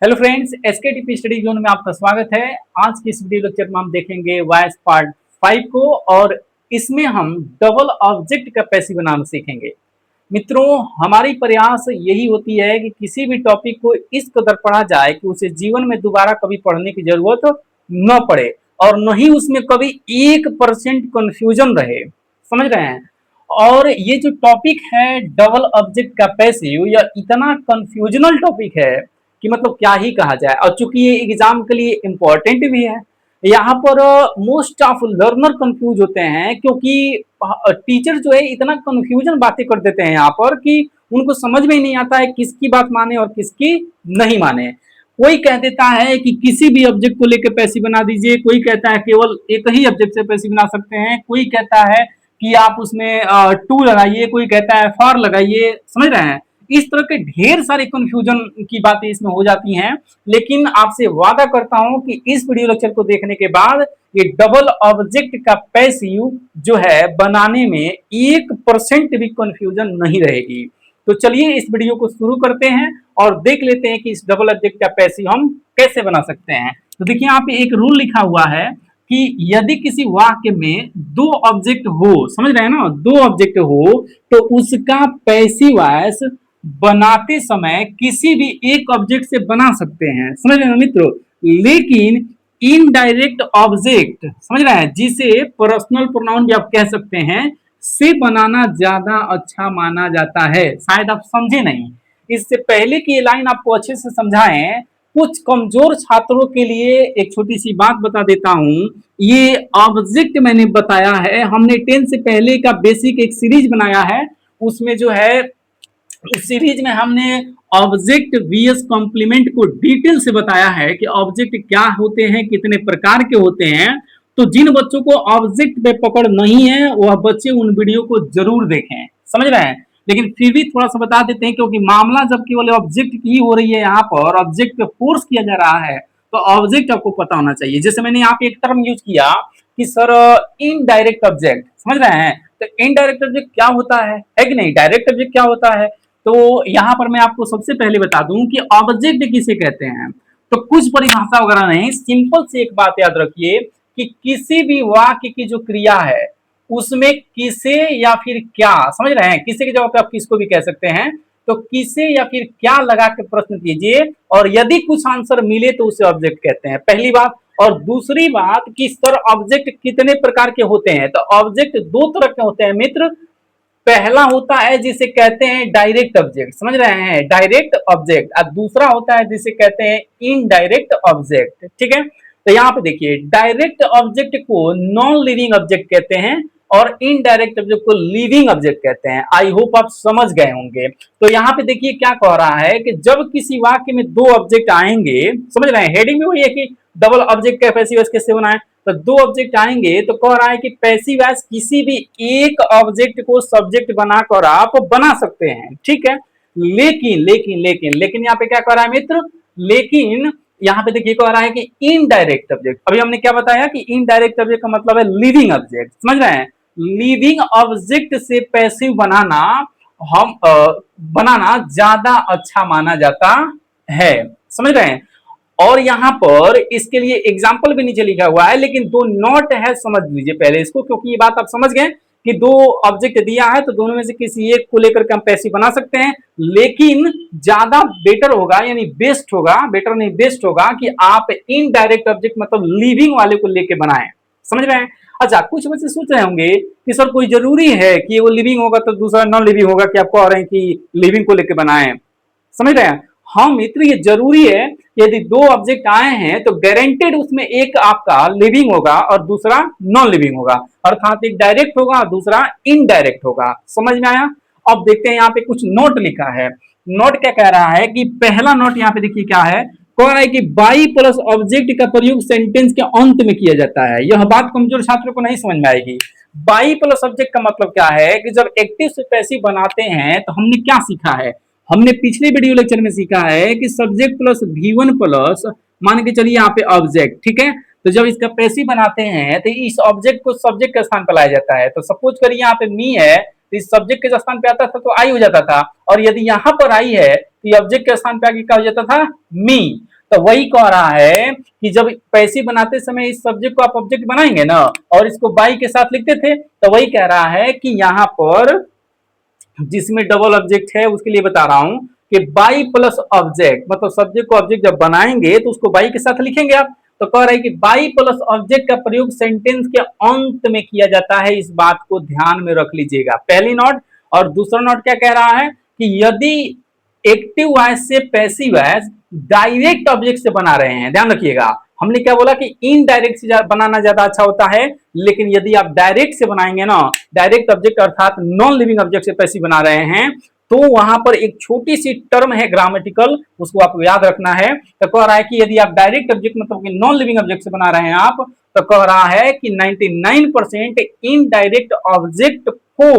Hello friends, एसकेटीपी study zone में आपका स्वागत है। आज की इस वीडियो लेक्चर में हम देखेंगे वाइस पार्ट 5 को और इसमें हम डबल ऑब्जेक्ट का पैसिव बनाना सीखेंगे। मित्रों, हमारी प्रयास यही होती है कि किसी भी टॉपिक को इस कदर पढ़ा जाए कि उसे जीवन में दोबारा कभी पढ़ने की जरूरत न पड़े और न ही उसमें कभी 1% कंफ्यूजन रहे। समझ रहे हैं? और ये जो टॉपिक है डबल ऑब्जेक्ट का पैसिव, यह इतना कंफ्यूजनल टॉपिक है कि मतलब क्या ही कहा जाए। और चूंकि ये एग्जाम के लिए इम्पोर्टेंट भी है, यहाँ पर मोस्ट ऑफ लर्नर कंफ्यूज होते हैं क्योंकि टीचर जो है इतना कंफ्यूजन बातें कर देते हैं यहाँ पर कि उनको समझ में ही नहीं आता है किसकी बात माने और किसकी नहीं माने। कोई कह देता है कि किसी भी ऑब्जेक्ट को लेकर पैसिव बना दीजिए, कोई कहता है केवल एक ही ऑब्जेक्ट से पैसिव बना सकते हैं, कोई कहता है कि आप उसमें टू लगाइए, कोई कहता है फॉर लगाइए। समझ रहे हैं? इस तरह के ढेर सारे कंफ्यूजन की बातें इसमें हो जाती हैं। लेकिन आपसे वादा करता हूं कि इस वीडियो लेक्चर को देखने के बाद ये डबल ऑब्जेक्ट का पैसिव जो है बनाने में 1% भी कंफ्यूजन नहीं रहेगी। तो चलिए इस वीडियो को शुरू करते हैं और देख लेते हैं कि इस डबल ऑब्जेक्ट का पैसिव हम कैसे बना सकते हैं। तो देखिए यहाँ पे एक रूल लिखा हुआ है कि यदि किसी वाक्य में दो ऑब्जेक्ट हो, समझ रहे हैं ना, दो ऑब्जेक्ट हो तो उसका पैसिव वॉइस बनाते समय किसी भी एक ऑब्जेक्ट से बना सकते हैं। समझ रहे हैं मित्रों? लेकिन इनडायरेक्ट ऑब्जेक्ट, समझ रहे हैं, जिसे पर्सनल प्रोनाउन भी आप कह सकते हैं, से बनाना ज्यादा अच्छा माना जाता है। शायद आप समझे नहीं। इससे पहले की ये लाइन आपको अच्छे से समझाएं, कुछ कमजोर छात्रों के लिए एक छोटी सी बात बता देता हूं। ये ऑब्जेक्ट मैंने बताया है, हमने 10 से पहले का बेसिक एक सीरीज बनाया है, उसमें जो है उस सीरीज में हमने ऑब्जेक्ट वीएस कॉम्प्लीमेंट को डिटेल से बताया है कि ऑब्जेक्ट क्या होते हैं, कितने प्रकार के होते हैं। तो जिन बच्चों को ऑब्जेक्ट पे पकड़ नहीं है वह बच्चे उन वीडियो को जरूर देखें। समझ रहे हैं? लेकिन फिर भी थोड़ा सा बता देते हैं क्योंकि मामला जब केवल ऑब्जेक्ट की हो रही है, यहाँ पर ऑब्जेक्ट पे फोर्स किया जा रहा है, तो ऑब्जेक्ट आपको पता होना चाहिए। जैसे मैंने यहाँ पे एक टर्म यूज किया कि सर इनडायरेक्ट ऑब्जेक्ट, समझ रहे हैं? तो इनडायरेक्ट ऑब्जेक्ट क्या होता है कि नहीं, डायरेक्ट ऑब्जेक्ट क्या होता है। तो यहां पर मैं आपको सबसे पहले बता दूं कि ऑब्जेक्ट किसे कहते हैं। तो कुछ परिभाषा वगैरह नहीं, सिंपल से एक बात याद रखिए कि किसी भी वाक्य की जो क्रिया है उसमें किसे या फिर क्या, समझ रहे हैं, किसे की जगह पे आप किसको भी कह सकते हैं। तो किसे या फिर क्या लगा के प्रश्न कीजिए और यदि कुछ आंसर मिले तो उसे ऑब्जेक्ट कहते हैं, पहली बात। और दूसरी बात कि सर ऑब्जेक्ट कितने प्रकार के होते हैं, तो ऑब्जेक्ट दो तरह के होते हैं मित्र। पहला होता है जिसे कहते हैं डायरेक्ट ऑब्जेक्ट, समझ रहे हैं, डायरेक्ट ऑब्जेक्ट, और दूसरा होता है जिसे कहते हैं इनडायरेक्ट ऑब्जेक्ट। ठीक है? तो यहाँ पे देखिए, डायरेक्ट ऑब्जेक्ट को नॉन लिविंग ऑब्जेक्ट कहते हैं और इनडायरेक्ट ऑब्जेक्ट को लिविंग ऑब्जेक्ट कहते हैं। आई होप आप समझ गए होंगे। तो यहाँ पे देखिए क्या कह रहा है कि जब किसी वाक्य में दो ऑब्जेक्ट आएंगे, समझ रहे हैं, हेडिंग में वही है कि डबल ऑब्जेक्ट का पैसिव वॉइस कैसे बनाए। तो दो ऑब्जेक्ट आएंगे तो कह रहा है कि पैसिव वॉइस किसी भी एक ऑब्जेक्ट को सब्जेक्ट बनाकर आप बना सकते हैं। ठीक है? लेकिन लेकिन लेकिन लेकिन यहाँ पे क्या कह रहा है मित्र, लेकिन यहाँ पे देखिए कह रहा है कि इनडायरेक्ट ऑब्जेक्ट, अभी हमने क्या बताया कि इनडायरेक्ट ऑब्जेक्ट का मतलब है लिविंग ऑब्जेक्ट। समझ रहे हैं? लिविंग ऑब्जेक्ट से पैसिव बनाना बनाना ज्यादा अच्छा माना जाता है। समझ रहे हैं? और यहाँ पर इसके लिए एग्जाम्पल भी नीचे लिखा हुआ है, लेकिन दो नॉट है, समझ लीजिए पहले इसको, क्योंकि ये बात आप समझ गए कि दो ऑब्जेक्ट दिया है तो दोनों में से किसी एक को लेकर के हम पैसिव बना सकते हैं। लेकिन ज्यादा बेटर होगा, यानी बेस्ट होगा, बेटर नहीं बेस्ट होगा कि आप इनडायरेक्ट ऑब्जेक्ट मतलब लिविंग वाले को लेके बनाएं। समझ रहे हैं? अच्छा, कुछ बच्चे सोच रहे होंगे कि सर कोई जरूरी है कि वो लिविंग होगा तो दूसरा नॉन लिविंग होगा, कि आपको कह रहे हैं कि लिविंग को लेके बनाएं। समझ रहे हैं? हाँ मित्र, ये जरूरी है। यदि दो ऑब्जेक्ट आए हैं तो गारंटेड उसमें एक आपका लिविंग होगा और दूसरा नॉन लिविंग होगा, अर्थात एक डायरेक्ट होगा और दूसरा इनडायरेक्ट होगा। समझ में आया? अब देखते हैं यहाँ पे कुछ नोट लिखा है। नोट क्या कह रहा है कि पहला नोट यहाँ पे देखिए क्या है, कह रहा है कि बाई प्लस ऑब्जेक्ट का प्रयोग सेंटेंस के अंत में किया जाता है। यह बात कमजोर छात्रों को नहीं समझ में आएगी। बाई प्लस ऑब्जेक्ट का मतलब क्या है कि जब एक्टिव से पैसिव बनाते हैं तो हमने क्या सीखा है, हमने पिछले वीडियो लेक्चर में सीखा है कि सब्जेक्ट प्लस V1 प्लस मान के चलिए यहाँ पे ऑब्जेक्ट। ठीक है? तो जब इसका पैसिव बनाते हैं तो इस ऑब्जेक्ट को सब्जेक्ट के स्थान पर लाया जाता है। तो सपोज करिए यहाँ पे मी है तो इस सब्जेक्ट के स्थान पे आता था तो आई हो जाता था, और यदि यहाँ पर आई है तो ऑब्जेक्ट के स्थान पे आगे क्या हो जाता था, मी। तो वही कह रहा है कि जब पैसिव बनाते समय इस सब्जेक्ट को आप ऑब्जेक्ट बनाएंगे ना और इसको बाई के साथ लिखते थे, तो वही कह रहा है कि यहाँ पर जिसमें डबल ऑब्जेक्ट है उसके लिए बता रहा हूं कि बाई प्लस ऑब्जेक्ट, मतलब सब्जेक्ट को ऑब्जेक्ट जब बनाएंगे तो उसको बाई के साथ लिखेंगे आप। तो कह रहे हैं कि बाई प्लस ऑब्जेक्ट का प्रयोग सेंटेंस के अंत में किया जाता है, इस बात को ध्यान में रख लीजिएगा, पहली नोट। और दूसरा नोट क्या कह रहा है कि यदि एक्टिव वॉइस से पैसिव वॉइस डायरेक्ट ऑब्जेक्ट से बना रहे हैं, ध्यान रखिएगा, हमने क्या बोला कि इनडायरेक्ट से बनाना ज्यादा अच्छा होता है, लेकिन यदि आप डायरेक्ट से बनाएंगे ना, डायरेक्ट ऑब्जेक्ट अर्थात नॉन लिविंग ऑब्जेक्ट से पैसिव बना रहे हैं, तो वहां पर एक छोटी सी टर्म है ग्रामेटिकल, उसको आपको याद रखना है। तो कह रहा है कि यदि आप डायरेक्ट ऑब्जेक्ट मतलब कि नॉन लिविंग ऑब्जेक्ट से बना रहे हैं आप, तो कह रहा है कि 99% इनडायरेक्ट ऑब्जेक्ट को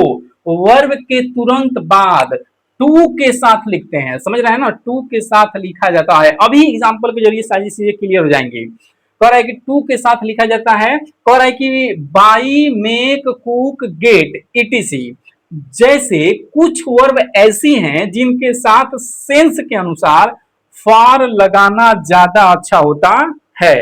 वर्ब के तुरंत बाद टू के साथ लिखते हैं, समझ रहे हैं ना, टू के साथ लिखा जाता है। अभी एग्जांपल के जरिए सारी चीजें क्लियर हो जाएंगी। कह रहा है कि टू के साथ लिखा जाता है, कह रहा है कि buy make cook get etc, जैसे कुछ वर्ब ऐसी हैं जिनके साथ सेंस के अनुसार फॉर लगाना ज्यादा अच्छा होता है।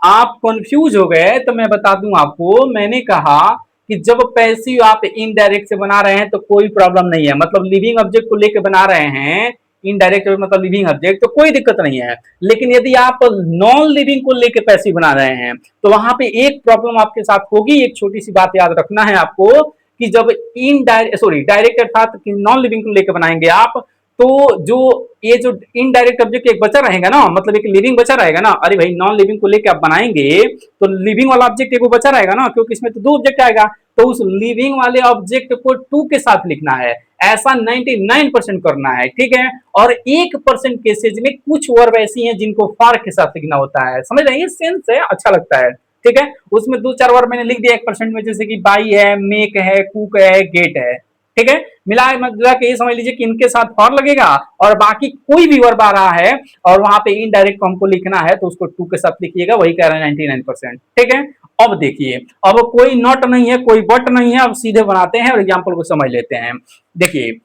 आप कंफ्यूज हो गए तो मैं बता दूं आपको, मैंने कहा कि जब पैसिव आप इनडायरेक्ट से बना रहे हैं तो कोई प्रॉब्लम नहीं है, मतलब लिविंग ऑब्जेक्ट को लेकर बना रहे हैं, इनडायरेक्ट मतलब लिविंग ऑब्जेक्ट, तो कोई दिक्कत नहीं है। लेकिन यदि आप नॉन लिविंग को लेकर पैसिव बना रहे हैं तो वहां पे एक प्रॉब्लम आपके साथ होगी, एक छोटी सी बात याद रखना है आपको कि जब डायरेक्ट अर्थात नॉन लिविंग को लेकर बनाएंगे आप, तो जो ये जो इनडायरेक्ट ऑब्जेक्ट एक बचा रहेगा ना, मतलब एक लिविंग बचा रहेगा ना, अरे भाई नॉन लिविंग को लेकर आप बनाएंगे तो लिविंग वाला ऑब्जेक्ट एक बचा रहेगा ना, क्योंकि इसमें तो दो ऑब्जेक्ट आएगा, तो उस लिविंग वाले ऑब्जेक्ट को टू के साथ लिखना है, ऐसा 99% करना है, ठीक है। और 1% केसेज में कुछ वर्ब ऐसी हैं जिनको फॉर के साथ लिखना होता है, समझ रहे हैं, सेंस है, अच्छा लगता है, ठीक है। उसमें दो चार वर्ब मैंने लिख दिया 1% में, जैसे कि बाई है, मेक है, कुक है, गेट है, ठीक है। मिला के ये समझ लीजिए कि इनके साथ फॉर लगेगा और बाकी कोई भी वर्ब आ रहा है और वहां पे इनडायरेक्ट को हमको लिखना है तो उसको टू के साथ लिखिएगा, वही कह रहे हैं 99%, ठीक है। अब देखिए, अब कोई नॉट नहीं है, कोई बट नहीं है, अब सीधे बनाते हैं और एग्जाम्पल को समझ लेते हैं। देखिए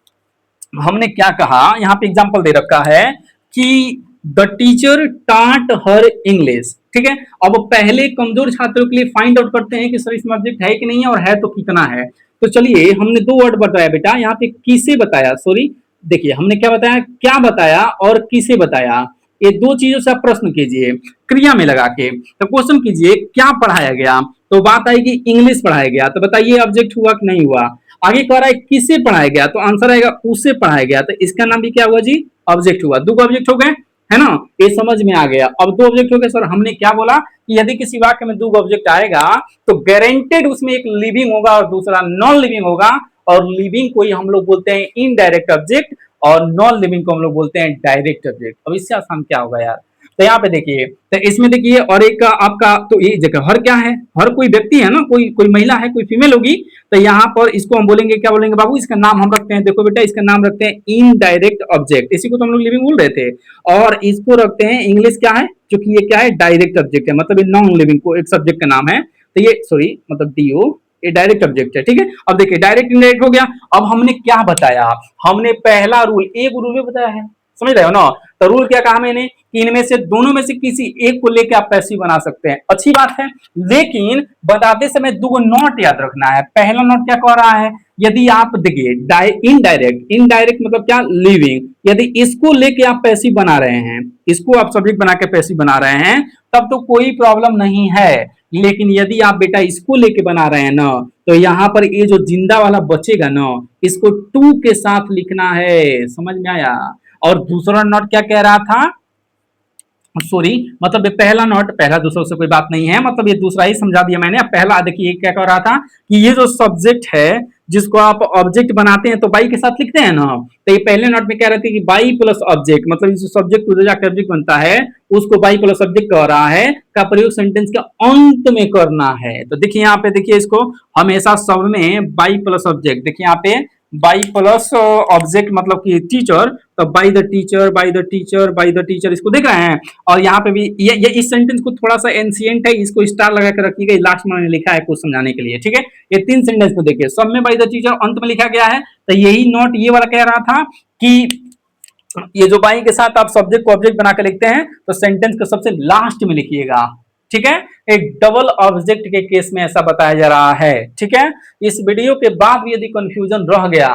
हमने क्या कहा, यहाँ पे एग्जाम्पल दे रखा है कि द टीचर टाट हर इंग्लिश, ठीक है। अब पहले कमजोर छात्रों के लिए फाइंड आउट करते हैं कि सर इसमें ऑब्जेक्ट है कि नहीं है और है तो कितना है। तो चलिए हमने दो वर्ड बताया बेटा, यहाँ पे किसे बताया, सॉरी देखिए हमने क्या बताया, क्या बताया और किसे बताया, ये दो चीजों से आप प्रश्न कीजिए क्रिया में लगा के। तो क्वेश्चन कीजिए क्या पढ़ाया गया, तो बात आएगी इंग्लिश पढ़ाया गया, तो बताइए ऑब्जेक्ट हुआ कि नहीं हुआ। आगे कह रहा है किसे पढ़ाया गया, तो आंसर आएगा उसे पढ़ाया गया, तो इसका नाम भी क्या हुआ जी, ऑब्जेक्ट हुआ, दो ऑब्जेक्ट हो गए, है ना, ये समझ में आ गया। अब दो ऑब्जेक्ट हो गए, सर हमने क्या बोला कि यदि किसी वाक्य में दो ऑब्जेक्ट आएगा तो गारंटेड उसमें एक लिविंग होगा और दूसरा नॉन लिविंग होगा, और लिविंग को ही हम लोग बोलते हैं इनडायरेक्ट ऑब्जेक्ट और नॉन लिविंग को हम लोग बोलते हैं डायरेक्ट ऑब्जेक्ट। अब इससे आसान क्या होगा यार, तो यहाँ पे देखिए, तो इसमें देखिए और एक का आपका, तो ये जगह हर क्या है, हर कोई व्यक्ति है ना, कोई कोई महिला है, कोई फीमेल होगी, तो यहाँ पर इसको हम बोलेंगे, क्या बोलेंगे बाबू, इसका नाम हम रखते हैं, देखो बेटा इसका नाम रखते हैं इनडायरेक्ट ऑब्जेक्ट, इसी को तो हम लोग लिविंग बोल रहे थे, और इसको रखते हैं इंग्लिश क्या है, क्योंकि ये क्या है डायरेक्ट ऑब्जेक्ट है, मतलब ये नॉन लिविंग को एक सब्जेक्ट का नाम है, तो ये सॉरी मतलब डीओ, ये डायरेक्ट ऑब्जेक्ट है, ठीक है। अब देखिए डायरेक्ट इनडायरेक्ट हो गया। अब हमने क्या बताया, हमने पहला रूल, एक रूल में बताया है, समझ रहे हो ना। तो रूल क्या कहा मैंने कि इनमें से दोनों में से किसी एक को लेकर आप पैसिव बना सकते हैं, अच्छी बात है, लेकिन बताते समय दो नोट याद रखना है। पहला नोट क्या कह रहा है, यदि आप देखिए इनडायरेक्ट, इनडायरेक्ट मतलब क्या, लिविंग, यदि इसको लेके आप पैसिव बना रहे हैं, इसको आप सब्जेक्ट बना के पैसिव बना रहे हैं, तब तो कोई प्रॉब्लम नहीं है। लेकिन यदि आप बेटा इसको लेके बना रहे हैं ना, तो यहाँ पर ये जो जिंदा वाला बचेगा ना, इसको टू के साथ लिखना है, समझ में आया। और दूसरा नोट क्या कह रहा था, सॉरी मतलब ये पहला नोट, पहला दूसरा से कोई बात नहीं है, मतलब ये दूसरा ही समझा दिया मैंने। अब पहला देखिए क्या कह रहा था कि ये जो सब्जेक्ट है जिसको आप ऑब्जेक्ट बनाते हैं तो बाई के साथ लिखते हैं ना, तो ये पहले नोट में कह रहे थे कि बाई प्लस ऑब्जेक्ट, मतलब इस सब्जेक्ट उधर जाकर ऑब्जेक्ट बनता है उसको बाई प्लस ऑब्जेक्ट कह रहा है, का प्रयोग सेंटेंस के अंत में करना है। तो देखिए यहाँ पे, देखिए इसको हमेशा सब में बाई प्लस ऑब्जेक्ट, देखिए यहाँ पे बाई प्लस ऑब्जेक्ट मतलब कि टीचर, तो by the teacher, by the teacher, by the teacher, इसको देख रहे हैं। और यहाँ पे भी ये इस सेंटेंस को थोड़ा सा एंशिएंट है, इसको स्टार लगा के रखिएगा, लास्ट में मैंने लिखा है कुछ समझाने के लिए, ठीक है। ये तीन सेंटेंस को देखिए, सब में बाई द टीचर अंत में लिखा गया है, तो यही नोट ये वाला कह रहा था कि ये जो बाई के साथ आप सब्जेक्ट को ऑब्जेक्ट बना के लिखते हैं तो सेंटेंस के सबसे लास्ट में लिखिएगा। ठीक है, एक डबल ऑब्जेक्ट के केस में ऐसा बताया जा रहा है। ठीक है, इस वीडियो के बाद भी यदि कंफ्यूजन रह गया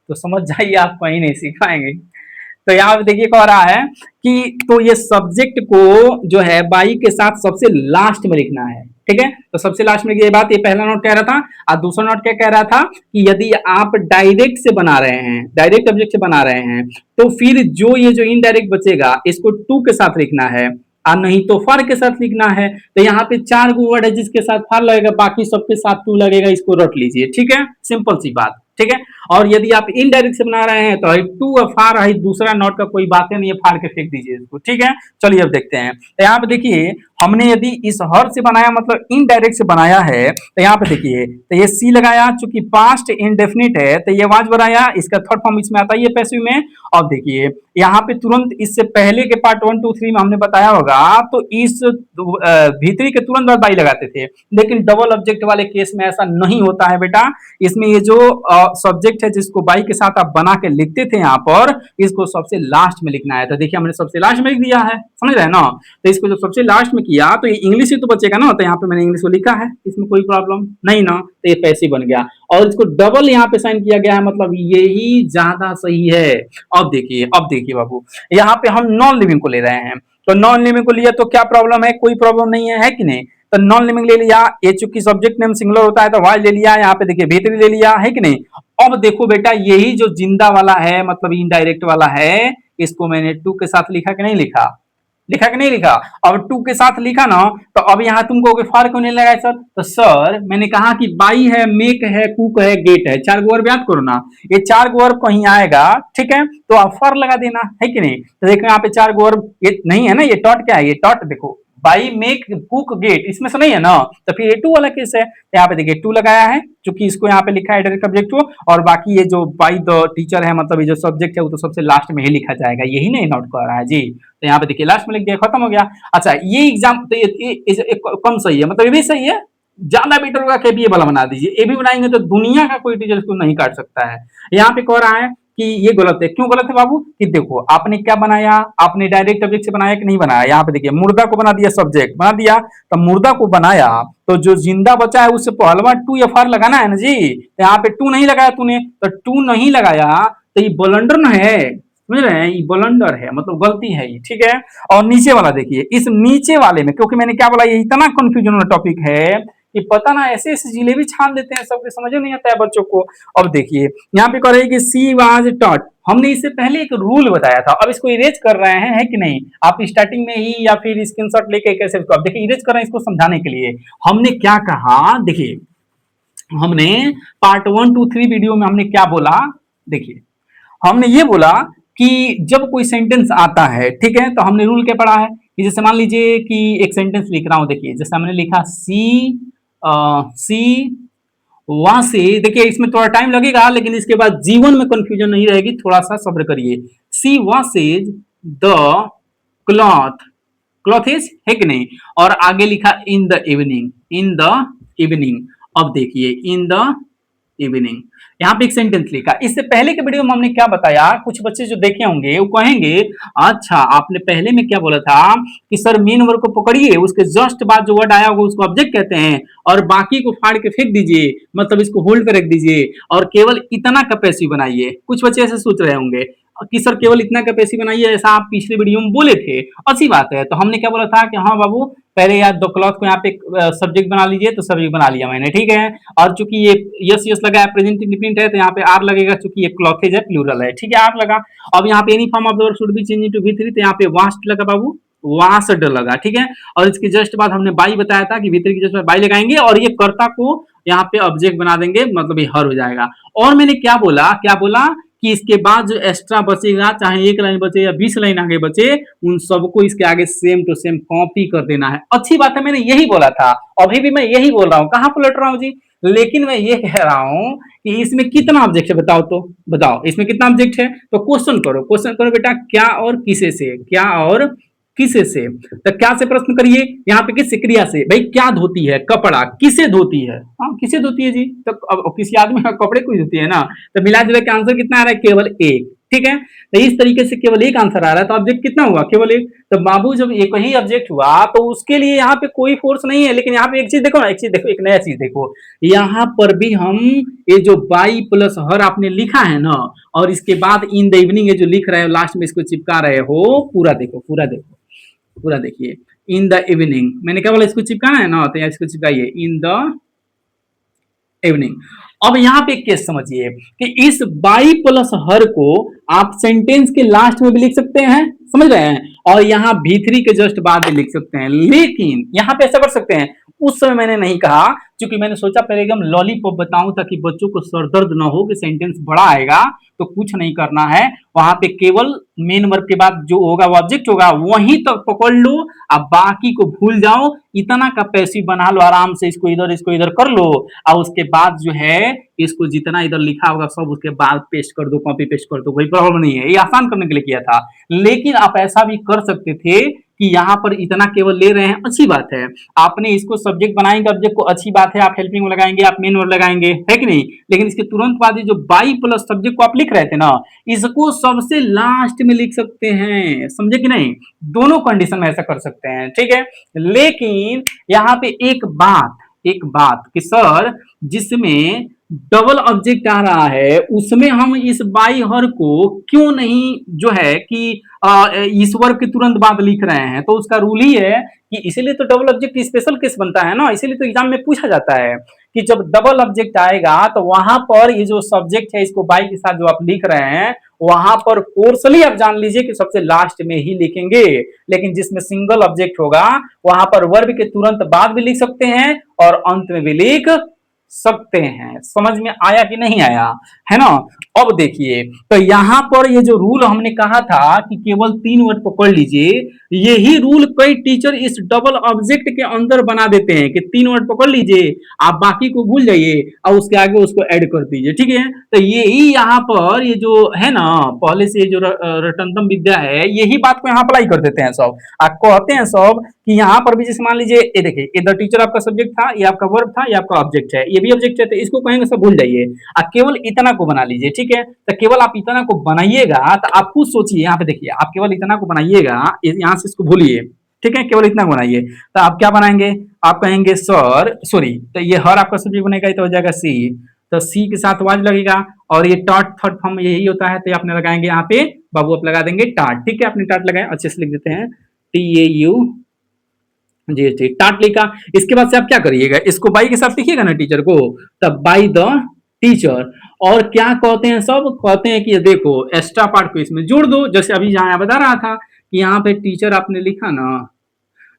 तो समझ जाइए आप कहीं नहीं सीख पाएंगे। तो यहाँ पे देखिए कह रहा है कि तो ये सब्जेक्ट को जो है बाई के साथ सबसे लास्ट में लिखना है। ठीक है, तो सबसे लास्ट में ये बात, ये पहला नोट कह रहा था। और दूसरा नोट क्या कह रहा था कि यदि आप डायरेक्ट से बना रहे हैं, डायरेक्ट ऑब्जेक्ट से बना रहे हैं, तो फिर जो ये जो इनडायरेक्ट बचेगा इसको टू के साथ लिखना है और नहीं तो फॉर के साथ लिखना है। तो यहाँ पे 4 गो वर्ड है जिसके साथ फॉर लगेगा, बाकी सबके साथ टू लगेगा, इसको रट लीजिए। ठीक है, सिंपल सी बात। ठीक है, और यदि आप इनडायरेक्ट से बना रहे हैं तो टू और फार है, दूसरा नोट का कोई बात नहीं है, फार के फेंक दीजिए इसको। ठीक है, चलिए अब देखते हैं। तो यहाँ पे देखिए हमने यदि इस हर से बनाया मतलब इनडायरेक्ट से बनाया है, तो यहाँ पे देखिए तो ये सी लगाया, चूंकि पास्ट इंडेफिनिट है तो ये वाज बनाया, इसका थर्ड फॉर्म इसमें आता है ये पैसिव में। अब देखिए यहाँ पे तुरंत इससे पहले के पार्ट 1 2 3 में हमने बताया होगा तो इस भीतरी के तुरंत बाद बाई लगाते थे, लेकिन डबल ऑब्जेक्ट वाले केस में ऐसा नहीं होता है बेटा। इसमें ये जो सब्जेक्ट है जिसको बाई के साथ आप बना के लिखते थे यहाँ पर, इसको सबसे लास्ट में लिखना है। तो देखिए हमने सबसे लास्ट में लिख दिया है, समझ रहे हैं ना। तो इसको जब सबसे लास्ट में किया तो ये इंग्लिश ही तो बचेगा ना, तो यहाँ पे मैंने इंग्लिश को लिखा है, इसमें कोई प्रॉब्लम नहीं ना, तो ये पैसिव बन गया। और इसको डबल यहाँ पे साइन किया गया है, मतलब यही ज्यादा सही है। अब देखिए बाबू, यहाँ पे हम नॉन लिविंग को ले रहे हैं, तो नॉन लिविंग को लिया तो क्या प्रॉब्लम है, कोई प्रॉब्लम नहीं है कि नहीं। तो नॉन लिविंग ले लिया, ये चूंकि सब्जेक्ट नेम सिंगुलर होता है तो वाई ले लिया, यहाँ पे देखिए भीतरी ले लिया है कि नहीं। अब देखो बेटा यही जो जिंदा वाला है मतलब इनडायरेक्ट वाला है, इसको मैंने टू के साथ लिखा कि नहीं लिखा, लिखा कि नहीं लिखा। अब टू के साथ लिखा ना, तो अब यहाँ तुम कहोगे फॉर क्यों नहीं लगाया सर, तो सर मैंने कहा कि बाई है, मेक है, कुक है, गेट है, 4 गो वर्ब याद करो ना, ये 4 गो वर्ब कहीं आएगा, ठीक है, तो आप फॉर लगा देना है कि नहीं। तो देखो यहाँ पे 4 गो वर्ब ये नहीं है ना, ये डॉट क्या है, ये डॉट देखो बाई मेक कुक गेट इसमें से नहीं है ना, तो फिर ये टू वाला केस है। तो यहाँ पे देखिए टू लगाया है, क्योंकि इसको यहाँ पे लिखा है डायरेक्ट ऑब्जेक्ट को, और बाकी ये जो बाई द टीचर है मतलब ये जो सब्जेक्ट है वो तो सबसे लास्ट में ही लिखा जाएगा, यही नहीं नोट कर रहा है जी। तो यहाँ पे देखिए लास्ट में लिख दिया, खत्म हो गया। अच्छा ये एग्जाम तो ये कम सही है, मतलब ये भी सही है, ज्यादा बेटर होगा कि ये वाला बना दीजिए, ये भी बनाएंगे तो दुनिया का कोई टीचर इसको नहीं काट सकता है। यहाँ पे कह रहा है कि ये गलत है, क्यों गलत है बाबू, कि देखो आपने क्या बनाया, आपने डायरेक्ट ऑब्जेक्ट से बनाया कि नहीं बनाया। यहाँ पे देखिए मुर्दा को बना दिया, सब्जेक्ट बना दिया, तो मुर्दा को बनाया तो जो जिंदा बचा है उससे पहलवा टू या फार लगाना है ना जी। तो यहाँ पे टू नहीं लगाया तूने, तो टू नहीं लगाया तो ये ब्लंडर ना है, समझ रहे हैं, ये ब्लंडर है मतलब गलती है ये, ठीक है। और नीचे वाला देखिए, इस नीचे वाले में क्योंकि मैंने क्या बोला ये इतना कंफ्यूजन वाला टॉपिक है कि पता ना ऐसे ऐसे जिलेबी छान देते हैं, सबके समझ में नहीं आता है बच्चों को। अब देखिए यहाँ पे कह रहे हैं कि सी वाज टॉट, हमने इससे पहले एक रूल बताया था, अब इसको इरेज कर रहे हैं है कि नहीं। आप स्टार्टिंग में ही या फिर स्क्रीनशॉट लेके कैसे इसको अब देखिए इरेज कर रहे हैं, इसको समझाने के लिए हमने क्या कहा। देखिए हमने पार्ट 1 2 3 वीडियो में हमने क्या बोला, देखिए हमने ये बोला कि जब कोई सेंटेंस आता है, ठीक है, तो हमने रूल क्या पढ़ा है कि जैसे मान लीजिए कि एक सेंटेंस लिख रहा हूं, देखिए जैसे हमने लिखा सी वहां से, देखिए इसमें थोड़ा टाइम लगेगा लेकिन इसके बाद जीवन में कंफ्यूजन नहीं रहेगी, थोड़ा सा सब्र करिए। She washes the cloth, cloth is है कि नहीं, और आगे लिखा in the evening, in the evening. अब देखिए इन द इवनिंग, यहाँ पे एक सेंटेंस लिखा। इससे पहले के वीडियो में हमने क्या बताया, कुछ बच्चे जो देखे होंगे वो कहेंगे अच्छा आपने पहले में क्या बोला था कि सर मेन वर्ड को पकड़िए, उसके जस्ट बाद जो वर्ड आया होगा उसको ऑब्जेक्ट कहते हैं, और बाकी को फाड़ के फेंक दीजिए, मतलब इसको होल्ड पे रख दीजिए और केवल इतना का पैसिव बनाइए। कुछ बच्चे ऐसे सोच रहे होंगे कि सर केवल इतना का पैसिव बनाइए, ऐसा आप पिछले वीडियो में बोले थे, अच्छी बात है। तो हमने क्या बोला था कि हाँ बाबू पहले यार दो क्लॉथ को यहाँ पे सब्जेक्ट बना लीजिए, तो सब्जेक्ट बना लिया मैंने, ठीक है। और चूंकि ये यस यस लगा है, प्रेजेंट इंडिपेंडेंट है, तो यहाँ पे आर लगेगा, चूंकि ये क्लॉथेज है प्लूरल है, ठीक है, आर लगा। अब यहाँ पे any form of the word should be change into V3, तो यहाँ पे वास्ट लगा बाबू, वास्ट लगा, ठीक है। और इसके जस्ट बाद हमने बाई बताया था कि भीतर की जस्ट बाई लगाएंगे और ये कर्ता को यहाँ पे ऑब्जेक्ट बना देंगे, मतलब ये हर हो जाएगा। और मैंने क्या बोला कि इसके बाद जो एक्स्ट्रा बचेगा, चाहे 1 लाइन बचे या 20 लाइन आगे बचे, उन सबको इसके आगे सेम टू सेम कॉपी कर देना है। अच्छी बात है, मैंने यही बोला था, अभी भी मैं यही बोल रहा हूँ, कहाँ पलट रहा हूँ जी। लेकिन मैं ये कह रहा हूँ कि इसमें कितना ऑब्जेक्ट है, बताओ तो बताओ इसमें कितना ऑब्जेक्ट है। तो क्वेश्चन करो बेटा, क्या और किसे से, क्या और किसे से। तो क्या से प्रश्न करिए, यहाँ पे किस क्रिया से, भाई क्या धोती है, कपड़ा, किसे धोती है, हाँ किसे धोती है जी। तो अब किसी आदमी का कपड़े को धोती है ना, तो मिला जुला के आंसर कितना आ रहा है, केवल एक, ठीक है, तो इस तरीके से केवल एक आंसर आ रहा है, तो ऑब्जेक्ट कितना हुआ, केवल एक। तो बाबू जब एक ही ऑब्जेक्ट हुआ तो उसके लिए यहाँ पे कोई फोर्स नहीं है, लेकिन यहाँ पे एक चीज देखो ना, एक चीज देखो, एक नया चीज देखो, यहाँ पर भी हम ये जो बाई प्लस हर आपने लिखा है ना, और इसके बाद इन द इवनिंग ये जो लिख रहे हो लास्ट में इसको चिपका रहे हो, पूरा देखो, पूरा देखो, पूरा देखिए, इन द इवनिंग मैंने क्या बोला, इसको चिपकाना है ना, तो यहाँ इसको चिपकाइए, इन द इवनिंग। अब यहाँ पे केस समझिए कि इस बाई प्लस हर को आप सेंटेंस के लास्ट में भी लिख सकते हैं, समझ रहे हैं, और यहाँ भी3 के जस्ट बाद भी लिख सकते हैं, लेकिन यहाँ पे ऐसा कर सकते हैं, उस समय मैंने नहीं कहा, क्योंकि मैंने सोचा पहले एकदम लॉलीपॉप बताऊं ताकि बच्चों को सरदर्द ना हो कि सेंटेंस बड़ा आएगा, तो कुछ नहीं करना है, वहां पे केवल मेन वर्ब के बाद जो होगा वो ऑब्जेक्ट होगा, वहीं तक पकड़ लो, अब बाकी को भूल जाओ, इतना का पैसिव बना लो आराम से, इसको इधर कर लो, और उसके बाद जो है इसको जितना इधर लिखा होगा सब उसके बाद पेस्ट कर दो, कॉपी पेस्ट कर दो, कोई प्रॉब्लम नहीं है, ये आसान करने के लिए किया था। लेकिन आप ऐसा भी कर सकते थे कि यहाँ पर इतना केवल ले रहे हैं, अच्छी बात है, आपने इसको सब्जेक्ट बनाएंगे ऑब्जेक्ट को, अच्छी बात है, आप हेल्पिंग में लगाएंगे, आप मेन वर्ब लगाएंगे, है कि नहीं, लेकिन इसके तुरंत बाद जो बाई प्लस सब्जेक्ट को आप लिख रहे थे ना, इसको सबसे लास्ट में लिख सकते हैं, समझे कि नहीं, दोनों कंडीशन में ऐसा कर सकते हैं, ठीक है। लेकिन यहाँ पे एक बात कि सर जिसमें डबल ऑब्जेक्ट आ रहा है उसमें हम इस बाई हर को क्यों नहीं जो है कि इस वर्ब के तुरंत बाद लिख रहे हैं, तो उसका रूल ही है कि इसीलिए तो डबल ऑब्जेक्ट स्पेशल केस बनता है ना, इसीलिए तो एग्जाम में पूछा जाता है कि जब डबल ऑब्जेक्ट आएगा तो वहां पर ये जो सब्जेक्ट है इसको बाई के साथ जो आप लिख रहे हैं, वहां पर कोर्सली आप जान लीजिए कि सबसे लास्ट में ही लिखेंगे, लेकिन जिसमें सिंगल ऑब्जेक्ट होगा वहां पर वर्ब के तुरंत बाद भी लिख सकते हैं और अंत में भी लिख सकते हैं। समझ में आया कि नहीं आया, है ना। अब देखिए, तो यहां पर ये जो रूल हमने कहा था कि केवल 3 वर्ड पकड़ लीजिए, यही रूल कई टीचर इस डबल ऑब्जेक्ट के अंदर बना देते हैं कि 3 वर्ड पकड़ लीजिए, आप बाकी को भूल जाइए और उसके आगे उसको ऐड कर दीजिए, ठीक है। तो यही यहाँ पर ये जो है ना, पहले से जो रटंतम विद्या है, यही बात को यहाँ अप्लाई कर देते हैं सब, आप कहते हैं सब कि यहाँ पर भी जैसे मान लीजिए, ये देखिए, ये द टीचर आपका सब्जेक्ट था, ये आपका वर्ब था, ये आपका ऑब्जेक्ट है, ये भी ऑब्जेक्ट है, तो इसको कहेंगे सब भूल जाइए, आप केवल इतना को बना लीजिए, ठीक है। तो केवल आप इतना को बनाइएगा, तो आप खुद सोचिए, यहाँ पे देखिए, आप केवल इतना को बनाइएगा, यहाँ से इसको भूलिए, ठीक है, केवल इतना बनाइए, तो आप क्या बनाएंगे, आप कहेंगे सर सॉरी, तो ये हर आपका सब्जेक्ट बनेगा, तो हो जाएगा सी, तो सी के साथ वाज लगेगा, और ये टॉट थर्ड फॉर्म यही होता है, तो आपने लगाएंगे यहाँ पे, बाबू आप लगा देंगे टाट, ठीक है, आपने टाट लगाया, अच्छे से लिख देते हैं, TAU जी जी, टाट लिखा। इसके बाद से आप क्या करिएगा, इसको बाई के साथ लिखिएगा ना टीचर को, तब बाई द टीचर, और क्या कहते हैं सब, कहते हैं कि देखो एक्स्ट्रा पार्ट को इसमें जोड़ दो, जैसे अभी जहां बता रहा था कि यहाँ पे टीचर आपने लिखा ना,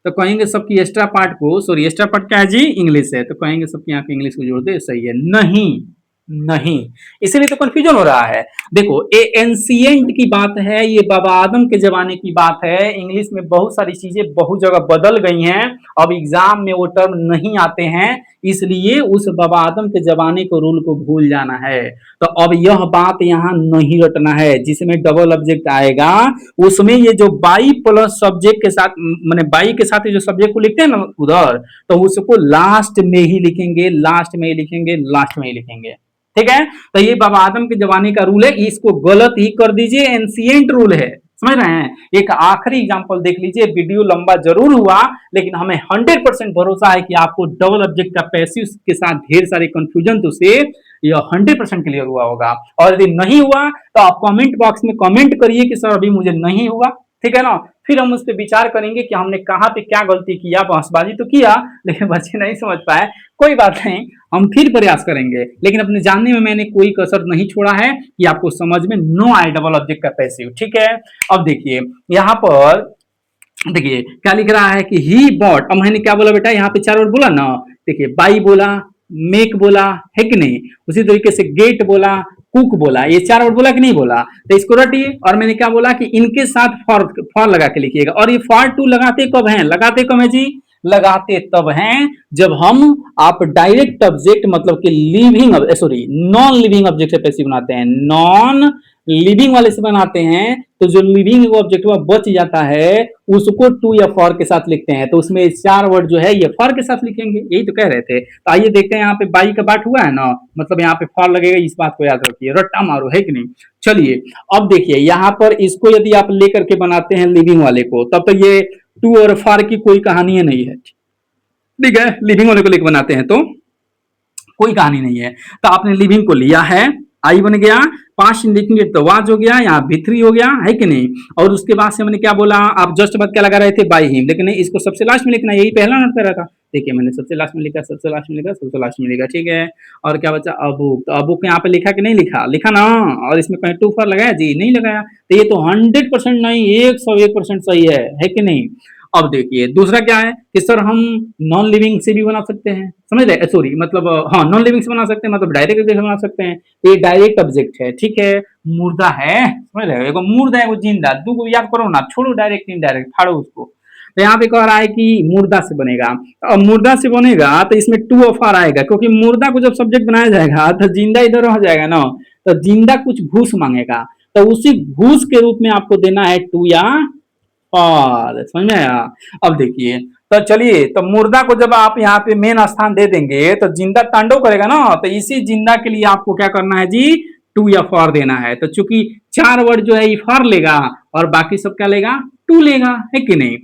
तो कहेंगे सबकी एक्स्ट्रा पार्ट को, सॉरी एक्स्ट्रा पार्ट क्या है जी, इंग्लिश है, तो कहेंगे सबकी यहाँ पे इंग्लिश को जोड़ दे, सही है, नहीं नहीं, इसीलिए तो कंफ्यूजन हो रहा है। देखो ये एंशिएंट की बात है, ये बाबा आदम के जमाने की बात है, इंग्लिश में बहुत सारी चीजें बहुत जगह बदल गई हैं, अब एग्जाम में वो टर्म नहीं आते हैं, इसलिए उस बाबा आदम के जमाने को रूल को भूल जाना है। तो अब यह बात यहाँ नहीं रटना है, जिसमें डबल ऑब्जेक्ट आएगा उसमें ये जो बाई प्लस सब्जेक्ट के साथ, मैंने बाई के साथ जो सब्जेक्ट को लिखते हैं ना उधर, तो उसको लास्ट में ही लिखेंगे, लास्ट में ही लिखेंगे, लास्ट में ही लिखेंगे, ठीक है। तो ये बाबा आदम के जमाने का रूल है, इसको गलत ही कर दीजिए, एंशिएंट रूल है, समझ रहे हैं। एक आखिरी एग्जांपल देख लीजिए, वीडियो लंबा जरूर हुआ, लेकिन हमें 100% भरोसा है कि आपको डबल ऑब्जेक्ट का पैसिव के साथ ढेर सारे कंफ्यूजन तो से यह 100% क्लियर हुआ होगा, और यदि नहीं हुआ तो आप कमेंट बॉक्स में कमेंट करिए कि सर अभी मुझे नहीं हुआ, ठीक है ना। फिर हम उस पर विचार करेंगे कि हमने कहाँ पे क्या गलती किया, बहसबाजी तो किया लेकिन बच्चे नहीं समझ पाए, कोई बात नहीं, हम फिर प्रयास करेंगे, लेकिन अपने जानने में मैंने कोई कसर नहीं छोड़ा है कि आपको समझ में नो आए डबल ऑब्जेक्ट का पैसिव, ठीक है। अब देखिए यहाँ पर, देखिए क्या लिख रहा है कि ही बॉट, अब मैंने क्या बोला बेटा, यहाँ पे 4 वर्ड बोला ना, देखिए बाई बोला, मेक बोला, है कि नहीं, उसी तरीके से गेट बोला, कुक बोला, ये 4 वर्ड बोला कि नहीं बोला, तो इसको रटिए, और मैंने क्या बोला कि इनके साथ फॉर लगा के लिखिएगा, और ये फॉर टू लगाते कब है, लगाते कब है जी, लगाते तब हैं जब हम आप डायरेक्ट ऑब्जेक्ट मतलब कि living sorry non living object से पैसिव बनाते हैं, नॉन लिविंग वाले से बनाते हैं तो जो लिविंग ऑब्जेक्ट में बच जाता है उसको टू या फॉर के साथ लिखते हैं, तो उसमें 4 वर्ड जो है ये फॉर के साथ लिखेंगे, यही तो कह रहे थे। तो आइए देखते हैं यहाँ पे बाई का बाट हुआ है ना, मतलब यहाँ पे फॉर लगेगा, इस बात को याद रखिए, रट्टा मारो है कि नहीं। चलिए अब देखिए यहाँ पर इसको यदि आप लेकर के बनाते हैं लिविंग वाले को तब तो ये टू और फॉर की कोई कहानी नहीं है, ठीक है। लिविंग वाले को लेकर बनाते हैं तो कोई कहानी नहीं है। तो आपने लिविंग को लिया है, आई बन गया, पांच लिखेंगे तो वाज हो गया, यहाँ भी3 हो गया है कि नहीं। और उसके बाद से हमने क्या बोला, आप जस्ट बाद क्या लगा रहे थे बाई हिम, लेकिन नहीं इसको सबसे लास्ट में लिखना, यही पहला नोट कर रहा था। देखिए मैंने सबसे लास्ट में लिखा, सबसे लास्ट में लिखा, सबसे लास्ट में लिखा, ठीक है। और क्या बचा अबुक, तो अबुक यहाँ पे लिखा कि नहीं लिखा, लिखा ना। और इसमें कहीं टू फॉर लगाया जी, नहीं लगाया। तो ये तो 100% नहीं 101% सही है कि नहीं। अब देखिए दूसरा क्या है कि सर हम नॉन लिविंग से भी बना सकते हैं, समझ रहे, सॉरी मतलब हाँ नॉन लिविंग से बना सकते हैं, मतलब डायरेक्ट ऑब्जेक्ट बना सकते हैं। ये डायरेक्ट ऑब्जेक्ट है, ठीक है, मुर्दा है, समझ रहे हो, एगो मुर्दा है, एगो जिंदा, दो को याद करो ना, छोड़ो डायरेक्ट इनडायरेक्ट, फाड़ो उसको। तो यहाँ पे कह रहा है कि मुर्दा से बनेगा। अब मुर्दा से बनेगा तो इसमें टू ऑफ आर आएगा, क्योंकि मुर्दा को जब सब्जेक्ट बनाया जाएगा तो जिंदा इधर रह जाएगा ना, तो जिंदा कुछ घूस मांगेगा, तो उसी घूस के रूप में आपको देना है टू या और, समझ में आया। अब देखिए तो चलिए, तो मुर्दा को जब आप यहाँ पे मेन स्थान दे देंगे तो जिंदा तांडव करेगा ना, तो इसी जिंदा के लिए आपको क्या करना है जी, टू या फॉर देना है। तो चूंकि 4 वर्ड जो है ये फॉर लेगा और बाकी सब क्या लेगा, टू लेगा, है कि नहीं।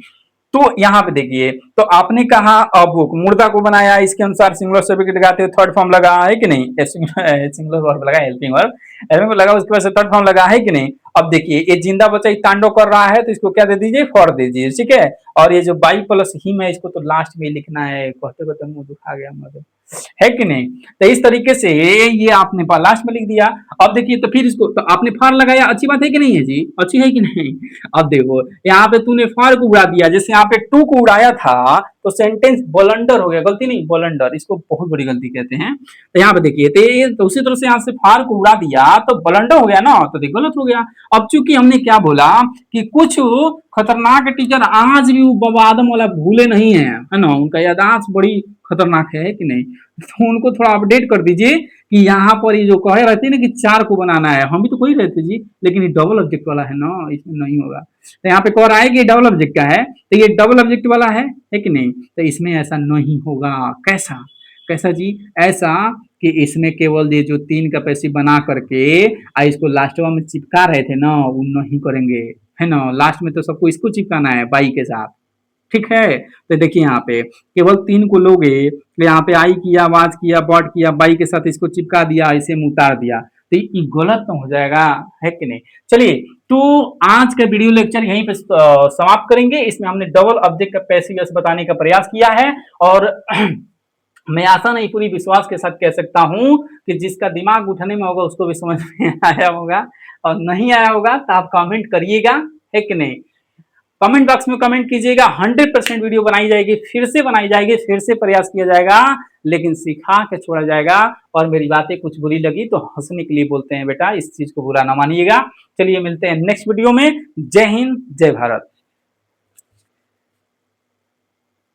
तो यहाँ पे देखिए, तो आपने कहा बुक मुर्दा को बनाया, इसके अनुसार सिंगुलर सब्जेक्ट लगाते हुए थर्ड फॉर्म लगा है कि नहीं, सिंगुलर वर्ब लगा, हेल्पिंग वर्ब, हेल्पिंग लगा, उसके बाद से थर्ड फॉर्म लगा है कि नहीं। अब देखिए ये जिंदा बच्चा तांडव कर रहा है तो इसको क्या दे दीजिए, फॉर दे दीजिए, ठीक है। और ये जो बाई प्लस हिम है इसको तो लास्ट में लिखना है, कहते कहते मुंह दुखा गया मुझे, है कि नहीं। तो इस तरीके से ये आपने लास्ट में लिख दिया। अब देखिए तो फिर इसको तो आपने फॉर लगाया, अच्छी बात है कि नहीं है जी, अच्छी है कि नहीं। अब देखो यहाँ पे तूने फॉर को उड़ा दिया, जैसे यहाँ पे टू को उड़ाया था तो सेंटेंस ब्लंडर हो गया, गलती नहीं ब्लंडर, इसको बहुत बड़ी गलती कहते हैं। तो यहाँ पे देखिए तो उसी तरह से यहाँ से फॉर को उड़ा दिया तो ब्लंडर हो गया ना, तो देख गलत हो गया। अब चूंकि हमने क्या बोला कि कुछ खतरनाक टीचर आज भी वो बाबा आदम वाला भूले नहीं है ना, उनका याददाश्त बड़ी खतरनाक है कि नहीं। तो उनको थोड़ा अपडेट कर दीजिए कि यहाँ पर ये जो कहे रहते हैं ना कि 4 को बनाना है, हम भी तो कोई रहते जी, लेकिन ये डबल ऑब्जेक्ट वाला है ना, इसमें नहीं होगा। तो यहाँ पे कह रहा है कि डबल ऑब्जेक्ट का है, तो ये डबल ऑब्जेक्ट वाला है कि नहीं। तो इसमें ऐसा नहीं होगा, कैसा कैसा जी, ऐसा कि इसमें केवल ये जो 3 का पैसिव बना करके इसको लास्ट में चिपका रहे थे ना, वो नहीं करेंगे, है ना। लास्ट में तो सबको इसको चिपकाना है बाई के साथ, ठीक है। तो देखिए यहाँ पे केवल 3 को लोगे, यहाँ पे आई किया, वाज किया, बॉट किया, बाई के साथ इसको चिपका दिया, इसे उतार दिया, तो ये गलत तो हो जाएगा, है कि नहीं। चलिए तो आज का वीडियो लेक्चर यहीं पे समाप्त करेंगे। इसमें हमने डबल ऑब्जेक्ट का पैसिव बताने का प्रयास किया है, और मैं आशा नहीं पूरी विश्वास के साथ कह सकता हूं कि जिसका दिमाग उठाने में होगा उसको भी समझ में आया होगा, और नहीं आया होगा तो आप कमेंट करिएगा, है कि नहीं। कमेंट बॉक्स में कमेंट कीजिएगा, 100% वीडियो बनाई जाएगी, फिर से बनाई जाएगी, फिर से प्रयास किया जाएगा, लेकिन सिखा के छोड़ा जाएगा। और मेरी बातें कुछ बुरी लगी तो हंसने के लिए बोलते हैं बेटा, इस चीज को बुरा ना मानिएगा। चलिए मिलते हैं नेक्स्ट वीडियो में। जय हिंद, जय भारत।